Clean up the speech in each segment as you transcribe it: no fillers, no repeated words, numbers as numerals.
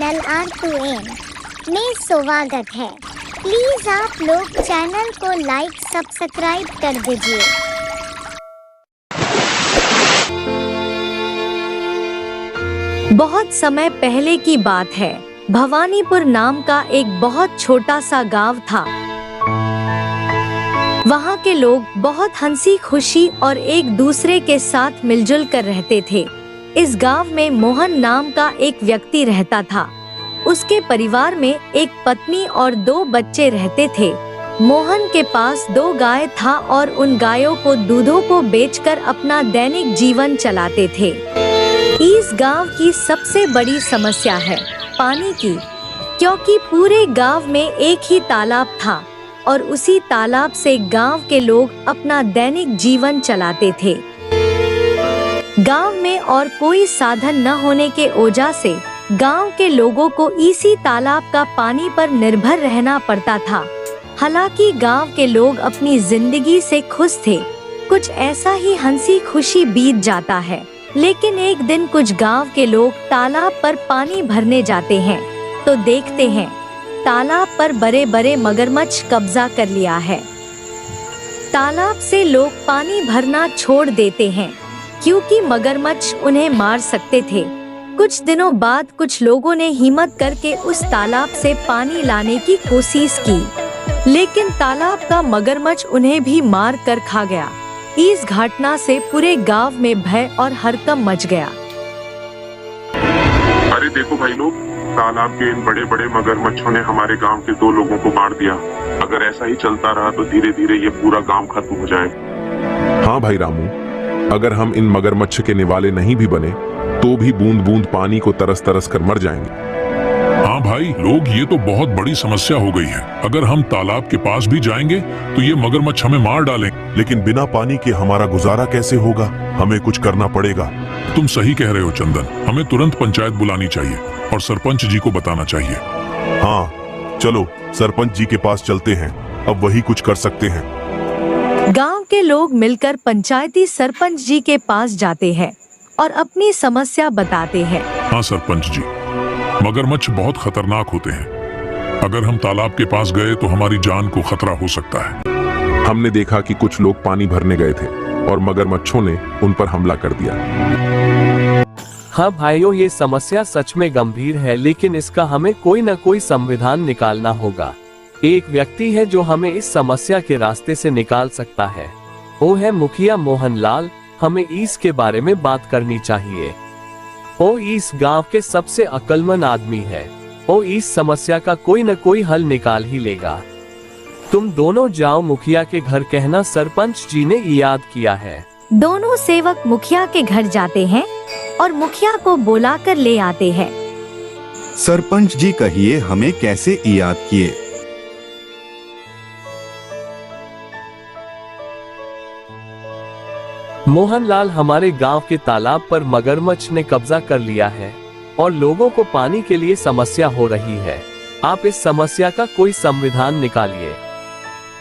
LR2N में स्वागत है। प्लीज आप लोग चैनल को लाइक सब्सक्राइब कर दीजिए। बहुत समय पहले की बात है। भवानीपुर नाम का एक बहुत छोटा सा गांव था। वहाँ के लोग बहुत हंसी खुशी और एक दूसरे के साथ मिलजुल कर रहते थे। इस गांव में मोहन नाम का एक व्यक्ति रहता था। उसके परिवार में एक पत्नी और 2 बच्चे रहते थे। मोहन के पास 2 गाय था और उन गायों को दूधों को बेचकर अपना दैनिक जीवन चलाते थे। इस गांव की सबसे बड़ी समस्या है पानी की, क्योंकि पूरे गांव में एक ही तालाब था और उसी तालाब से गांव के लोग अपना दैनिक जीवन चलाते थे। गांव में और कोई साधन न होने के वजह से गांव के लोगों को इसी तालाब का पानी पर निर्भर रहना पड़ता था। हालांकि गांव के लोग अपनी जिंदगी से खुश थे। कुछ ऐसा ही हंसी खुशी बीत जाता है। लेकिन एक दिन कुछ गांव के लोग तालाब पर पानी भरने जाते हैं तो देखते हैं तालाब पर बड़े बड़े मगरमच्छ कब्जा कर लिया है। तालाब से लोग पानी भरना छोड़ देते हैं क्योंकि मगरमच्छ उन्हें मार सकते थे। कुछ दिनों बाद कुछ लोगों ने हिम्मत करके उस तालाब से पानी लाने की कोशिश की, लेकिन तालाब का मगरमच्छ उन्हें भी मार कर खा गया। इस घटना से पूरे गांव में भय और हड़कंप मच गया। अरे देखो भाई लोग, तालाब के इन बड़े बड़े मगरमच्छों ने हमारे गांव के 2 लोगों को मार दिया। अगर ऐसा ही चलता रहा तो धीरे धीरे ये पूरा गांव खत्म हो जाएगा। हाँ भाई रामू, अगर हम इन मगरमच्छ के निवाले नहीं भी बने तो भी बूंद बूंद पानी को तरस तरस कर मर जाएंगे। हाँ भाई लोग, ये तो बहुत बड़ी समस्या हो गई है। अगर हम तालाब के पास भी जाएंगे तो ये मगरमच्छ हमें मार डालेंगे। लेकिन बिना पानी के हमारा गुजारा कैसे होगा? हमें कुछ करना पड़ेगा। तुम सही कह रहे हो चंदन, हमें तुरंत पंचायत बुलानी चाहिए और सरपंच जी को बताना चाहिए। हाँ चलो सरपंच जी के पास चलते हैं, अब वही कुछ कर सकते हैं। गांव के लोग मिलकर पंचायती सरपंच जी के पास जाते हैं और अपनी समस्या बताते हैं। हाँ सरपंच जी, मगरमच्छ बहुत खतरनाक होते हैं। अगर हम तालाब के पास गए तो हमारी जान को खतरा हो सकता है। हमने देखा कि कुछ लोग पानी भरने गए थे और मगरमच्छों ने उन पर हमला कर दिया। हाँ भाइयों, ये समस्या सच में गंभीर है, लेकिन इसका हमें कोई न कोई संविधान निकालना होगा। एक व्यक्ति है जो हमें इस समस्या के रास्ते से निकाल सकता है। वो है मुखिया मोहनलाल। हमें इसके बारे में बात करनी चाहिए। वो इस गांव के सबसे अक्लमंद आदमी है। वो इस समस्या का कोई न कोई हल निकाल ही लेगा। तुम दोनों जाओ मुखिया के घर, कहना सरपंच जी ने याद किया है। दोनों सेवक मुखिया के घर जाते हैं और मुखिया को बुलाकर ले आते हैं। सरपंच जी कहिए, हमें कैसे याद किए? मोहनलाल, हमारे गांव के तालाब पर मगरमच्छ ने कब्जा कर लिया है और लोगों को पानी के लिए समस्या हो रही है। आप इस समस्या का कोई संविधान निकालिए।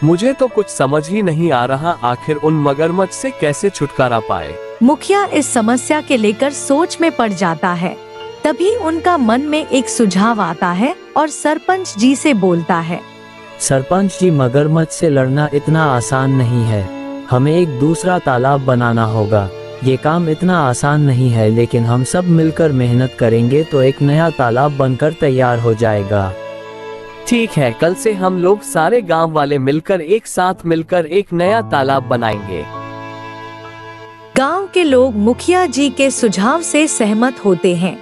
मुझे तो कुछ समझ ही नहीं आ रहा, आखिर उन मगरमच्छ से कैसे छुटकारा पाए। मुखिया इस समस्या के लेकर सोच में पड़ जाता है। तभी उनका मन में एक सुझाव आता है और सरपंच जी से बोलता है। सरपंच जी, मगरमच्छ से लड़ना इतना आसान नहीं है। हमें एक दूसरा तालाब बनाना होगा। ये काम इतना आसान नहीं है, लेकिन हम सब मिलकर मेहनत करेंगे तो एक नया तालाब बनकर तैयार हो जाएगा। ठीक है, कल से हम लोग सारे गांव वाले मिलकर एक साथ मिलकर एक नया तालाब बनाएंगे। गांव के लोग मुखिया जी के सुझाव से सहमत होते हैं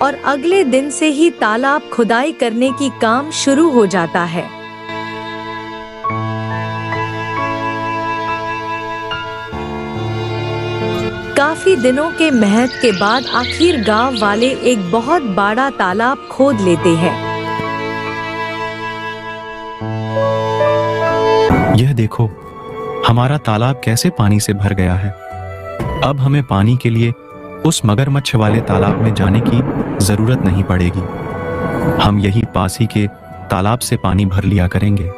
और अगले दिन से ही तालाब खुदाई करने की काम शुरू हो जाता है। काफी दिनों के मेहनत के बाद आखिर गांव वाले एक बहुत बड़ा तालाब खोद लेते हैं। यह देखो, हमारा तालाब कैसे पानी से भर गया है। अब हमें पानी के लिए उस मगरमच्छ वाले तालाब में जाने की जरूरत नहीं पड़ेगी। हम यही पास ही के तालाब से पानी भर लिया करेंगे।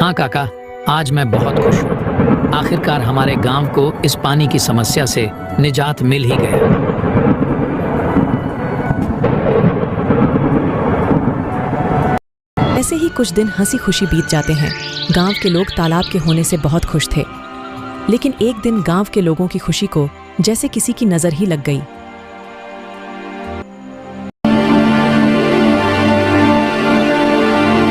हाँ काका, आज मैं बहुत खुश हूँ। आखिरकार हमारे गांव को इस पानी की समस्या से निजात मिल ही गया। ऐसे ही कुछ दिन हंसी खुशी बीत जाते हैं। गांव के लोग तालाब के होने से बहुत खुश थे, लेकिन एक दिन गांव के लोगों की खुशी को जैसे किसी की नजर ही लग गई।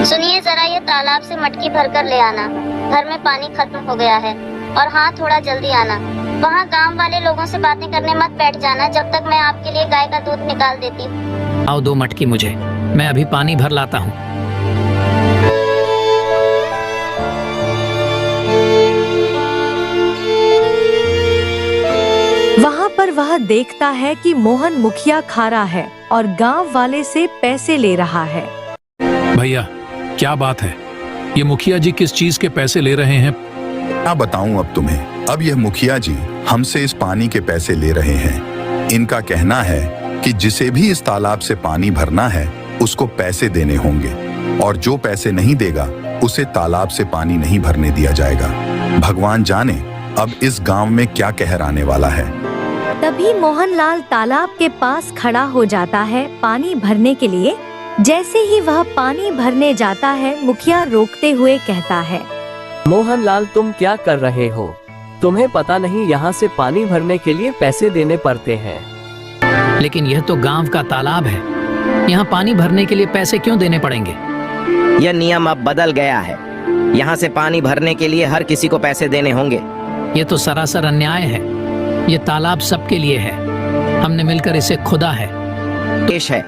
सुनिए जरा, ये तालाब से मटकी भरकर ले आना। घर में पानी खत्म हो गया है। और हाँ, थोड़ा जल्दी आना। वहाँ गांव वाले लोगों से बातें करने मत बैठ जाना जब तक मैं आपके लिए गाय का दूध निकाल देती हूँ। आओ 2 मटकी मुझे, मैं अभी पानी भर लाता हूँ। वहाँ पर वह देखता है कि मोहन मुखिया खा रहा है और गांव वाले से पैसे ले रहा है। भैया, क्या बात है? ये मुखिया जी किस चीज के पैसे ले रहे हैं? क्या बताऊं अब तुम्हें। अब यह मुखिया जी हमसे इस पानी के पैसे ले रहे हैं। इनका कहना है कि जिसे भी इस तालाब से पानी भरना है उसको पैसे देने होंगे, और जो पैसे नहीं देगा उसे तालाब से पानी नहीं भरने दिया जाएगा। भगवान जाने अब इस गांव में क्या कहर आने वाला है। तभी मोहनलाल तालाब के पास खड़ा हो जाता है पानी भरने के लिए। जैसे ही वह पानी भरने जाता है, मुखिया रोकते हुए कहता है, मोहनलाल, तुम क्या कर रहे हो? तुम्हें पता नहीं यहाँ से पानी भरने के लिए पैसे देने पड़ते हैं। लेकिन यह तो गांव का तालाब है, यहाँ पानी भरने के लिए पैसे क्यों देने पड़ेंगे? यह नियम अब बदल गया है। यहाँ से पानी भरने के लिए हर किसी को पैसे देने होंगे। ये तो सरासर अन्याय है। ये तालाब सबके लिए है, हमने मिलकर इसे खुदा है। पेश है,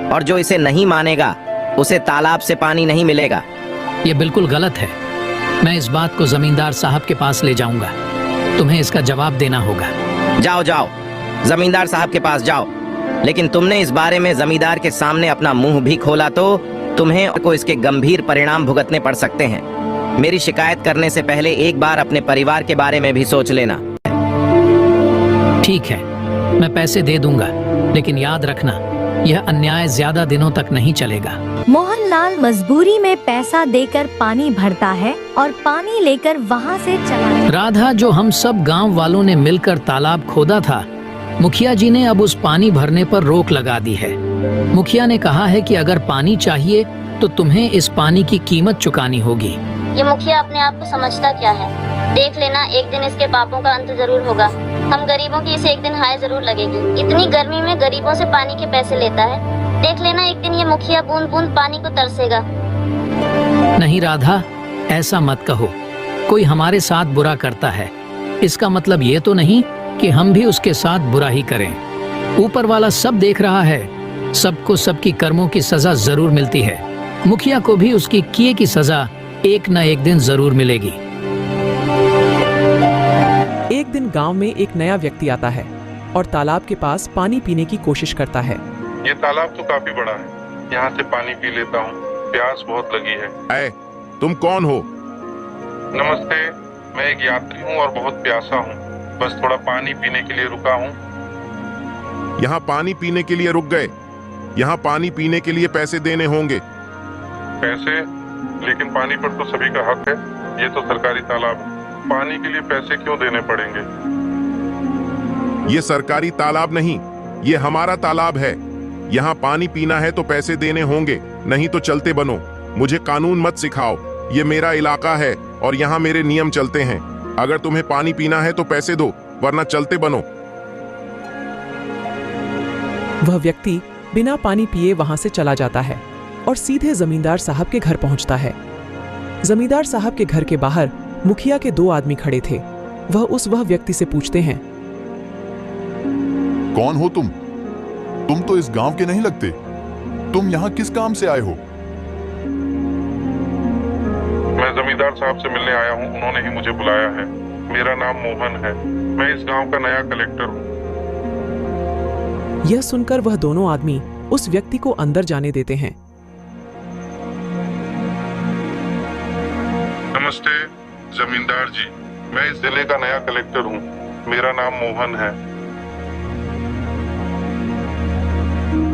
और जो इसे नहीं मानेगा उसे तालाब से पानी नहीं मिलेगा। ये बिल्कुल गलत है। मैं इस बात को जमींदार साहब के पास ले जाऊंगा। तुम्हें इसका जवाब देना होगा। जाओ जाओ, जमींदार साहब के पास जाओ। लेकिन तुमने इस बारे में जमींदार के सामने अपना मुंह भी खोला तो तुम्हें को इसके गंभीर परिणाम भुगतने पड़ सकते हैं। मेरी शिकायत करने से पहले एक बार अपने परिवार के बारे में भी सोच लेना। ठीक है, मैं पैसे दे दूंगा, लेकिन याद रखना यह अन्याय ज्यादा दिनों तक नहीं चलेगा। मोहनलाल मजबूरी में पैसा देकर पानी भरता है और पानी लेकर वहाँ से चला। राधा, जो हम सब गांव वालों ने मिलकर तालाब खोदा था, मुखिया जी ने अब उस पानी भरने पर रोक लगा दी है। मुखिया ने कहा है कि अगर पानी चाहिए तो तुम्हें इस पानी की कीमत चुकानी होगी। ये मुखिया अपने आप को समझता क्या है? देख लेना, एक दिन इसके पापों का अंत जरूर होगा। हम गरीबों की इसे एक दिन हाय जरूर लगेगी। इतनी गर्मी में गरीबों से पानी के पैसे लेता है। देख लेना, एक दिन ये मुखिया बूंद बूंद पानी को तरसेगा। नहीं राधा, ऐसा मत कहो। कोई हमारे साथ बुरा करता है, इसका मतलब ये तो नहीं कि हम भी उसके साथ बुरा ही करें। ऊपर वाला सब देख रहा है। सबको सबकी कर्मों की सजा जरूर मिलती है। मुखिया को भी उसकी किए की सजा एक न एक दिन जरूर मिलेगी। एक दिन गांव में एक नया व्यक्ति आता है और तालाब के पास पानी पीने की कोशिश करता है। ये तालाब तो काफी बड़ा है, यहाँ से पानी पी लेता हूँ, प्यास बहुत लगी है। तुम कौन हो? नमस्ते, मैं एक यात्री हूँ और बहुत प्यासा हूँ। बस थोड़ा पानी पीने के लिए रुका हूँ। यहाँ पानी पीने के लिए रुक गए? यहाँ पानी पीने के लिए पैसे देने होंगे। पैसे? लेकिन पानी पर तो सभी का हक है। ये तो सरकारी तालाब है, पानी के लिए पैसे क्यों देने पड़ेंगे? ये सरकारी तालाब नहीं, ये हमारा तालाब है। यहाँ पानी पीना है तो पैसे देने होंगे, नहीं तो चलते बनो। मुझे कानून मत सिखाओ, ये मेरा इलाका है और यहाँ मेरे नियम चलते हैं। अगर तुम्हें पानी पीना है तो पैसे दो, वरना चलते बनो। वह व्यक्ति बिना पानी पिए वहां से चला जाता है और सीधे जमींदार साहब के घर पहुंचता है। जमींदार साहब के घर के बाहर मुखिया के 2 आदमी खड़े थे। वह व्यक्ति से पूछते हैं, कौन हो तुम? तुम तो इस गांव के नहीं लगते। तुम यहाँ किस काम से आए हो? मैं जमींदार साहब से मिलने आया हूँ, उन्होंने ही मुझे बुलाया है। मेरा नाम मोहन है, मैं इस गांव का नया कलेक्टर हूँ। यह सुनकर वह दोनों आदमी उस व्यक्ति को अंदर जाने देते हैं। नमस्ते जमींदार जी, मैं इस जिले का नया कलेक्टर हूँ। मेरा नाम मोहन है।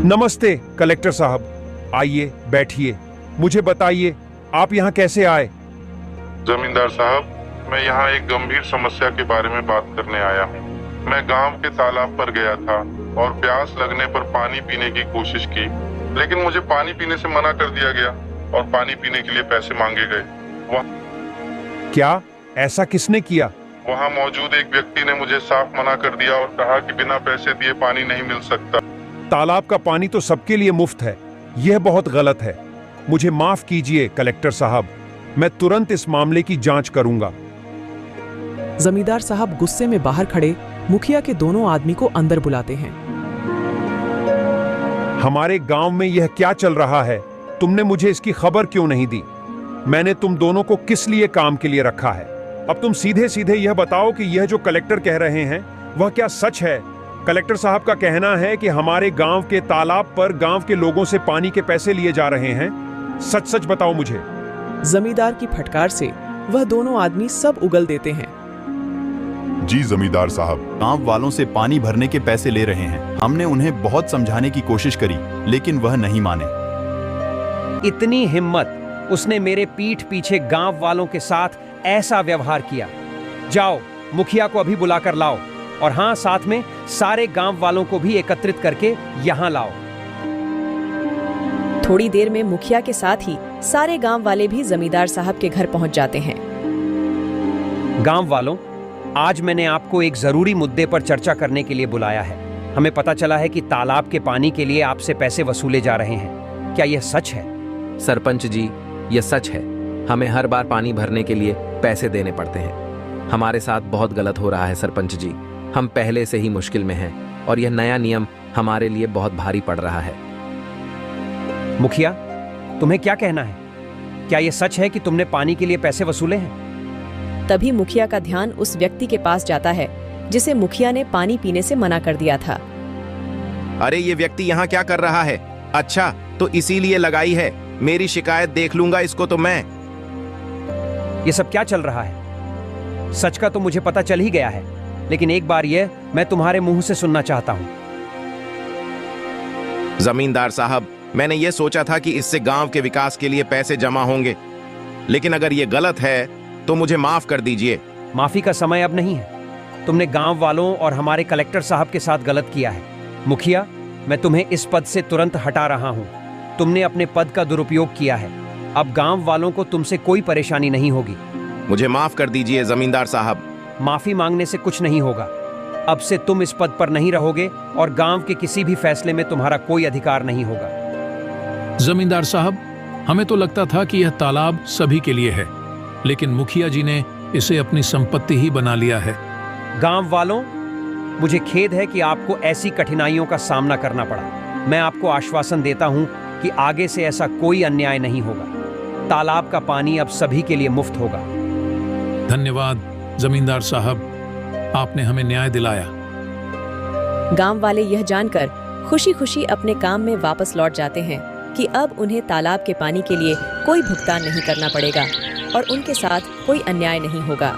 नमस्ते कलेक्टर साहब, आइए बैठिए। मुझे बताइए आप यहाँ कैसे आए? जमींदार साहब, मैं यहाँ एक गंभीर समस्या के बारे में बात करने आया हूँ। मैं गांव के तालाब पर गया था और प्यास लगने पर पानी पीने की कोशिश की, लेकिन मुझे पानी पीने से मना कर दिया गया। और पानी पीने के लिए पैसे मांगे गए। क्या ऐसा किसने किया? वहाँ मौजूद एक व्यक्ति ने मुझे साफ मना कर दिया और कहा कि बिना पैसे दिए पानी नहीं मिल सकता। तालाब का पानी तो सबके लिए मुफ्त है, यह बहुत गलत है। मुझे माफ कीजिए कलेक्टर साहब, मैं तुरंत इस मामले की जांच करूंगा। जमींदार साहब गुस्से में बाहर खड़े मुखिया के दोनों आदमी को अंदर बुलाते हैं। हमारे गांव में यह क्या चल रहा है? तुमने मुझे इसकी खबर क्यों नहीं दी? मैंने तुम दोनों को किस लिए काम के लिए रखा है? अब तुम सीधे सीधे यह बताओ कि यह जो कलेक्टर कह रहे हैं वह क्या सच है? कलेक्टर साहब का कहना है कि हमारे गांव के तालाब पर गांव के लोगों से पानी के पैसे लिए जा रहे हैं। सच सच बताओ मुझे। जमींदार की फटकार से वह दोनों आदमी सब उगल देते हैं। जी जमींदार साहब, गांव वालों से पानी भरने के पैसे ले रहे हैं। हमने उन्हें बहुत समझाने की कोशिश करी लेकिन वह नहीं माने। इतनी हिम्मत, उसने मेरे पीठ पीछे गांव वालों के साथ ऐसा व्यवहार किया। जाओ मुखिया को अभी बुलाकर लाओ, और हाँ, साथ में सारे गांव वालों को भी एकत्रित करके यहाँ लाओ। थोड़ी देर में मुखिया के साथ ही सारे गांव वाले भी जमींदार साहब के घर पहुंच जाते हैं। गांव वालों, आज मैंने आपको एक जरूरी मुद्दे पर चर्चा करने के लिए बुलाया है। हमें पता चला है कि तालाब के पानी के लिए आपसे पैसे वसूले जा रहे हैं। क्या यह सच है? सरपंच जी, यह सच है। हमें हर बार पानी भरने के लिए पैसे देने पड़ते हैं। हमारे साथ बहुत गलत हो रहा है सरपंच जी। हम पहले से ही मुश्किल में हैं और यह नया नियम हमारे लिए बहुत भारी पड़ रहा है। मुखिया, तुम्हें क्या कहना है? क्या यह सच है कि तुमने पानी के लिए पैसे वसूले हैं? तभी मुखिया का ध्यान उस व्यक्ति के पास जाता है जिसे मुखिया ने पानी पीने से मना कर दिया था। अरे ये व्यक्ति यहाँ क्या कर रहा है? अच्छा, तो इसीलिए लगाई है। मेरी शिकायत देख लूंगा इसको तो मैं। ये सब क्या चल रहा है? सच का तो मुझे पता चल ही गया है, लेकिन एक बार यह मैं तुम्हारे मुंह से सुनना चाहता हूं। जमींदार साहब, मैंने ये सोचा था कि इससे गांव के विकास के लिए पैसे जमा होंगे, लेकिन अगर ये गलत है तो मुझे माफ कर दीजिए। माफी का समय अब नहीं है। तुमने गांव वालों और हमारे कलेक्टर साहब के साथ गलत किया है। मुखिया, मैं तुम्हें इस पद से तुरंत हटा रहा हूं। तुमने अपने पद का दुरुपयोग किया है। अब गांव वालों को तुमसे कोई परेशानी नहीं होगी। मुझे माफ कर दीजिए जमींदार साहब। माफी मांगने से कुछ नहीं होगा। अब से तुम इस पद पर नहीं रहोगे और गांव के किसी भी फैसले में तुम्हारा कोई अधिकार नहीं होगा। जमींदार साहब, हमें तो लगता था कि यह तालाब सभी के लिए है, लेकिन मुखिया जी ने इसे अपनी संपत्ति ही बना लिया है। गांव वालों, मुझे खेद है कि आपको ऐसी कठिनाइयों का सामना करना पड़ा। मैं आपको आश्वासन देता हूं कि आगे से ऐसा कोई अन्याय नहीं होगा। तालाब का पानी अब सभी के लिए मुफ्त होगा। धन्यवाद जमींदार साहब, आपने हमें न्याय दिलाया। गांव वाले यह जानकर खुशी खुशी अपने काम में वापस लौट जाते हैं कि अब उन्हें तालाब के पानी के लिए कोई भुगतान नहीं करना पड़ेगा और उनके साथ कोई अन्याय नहीं होगा।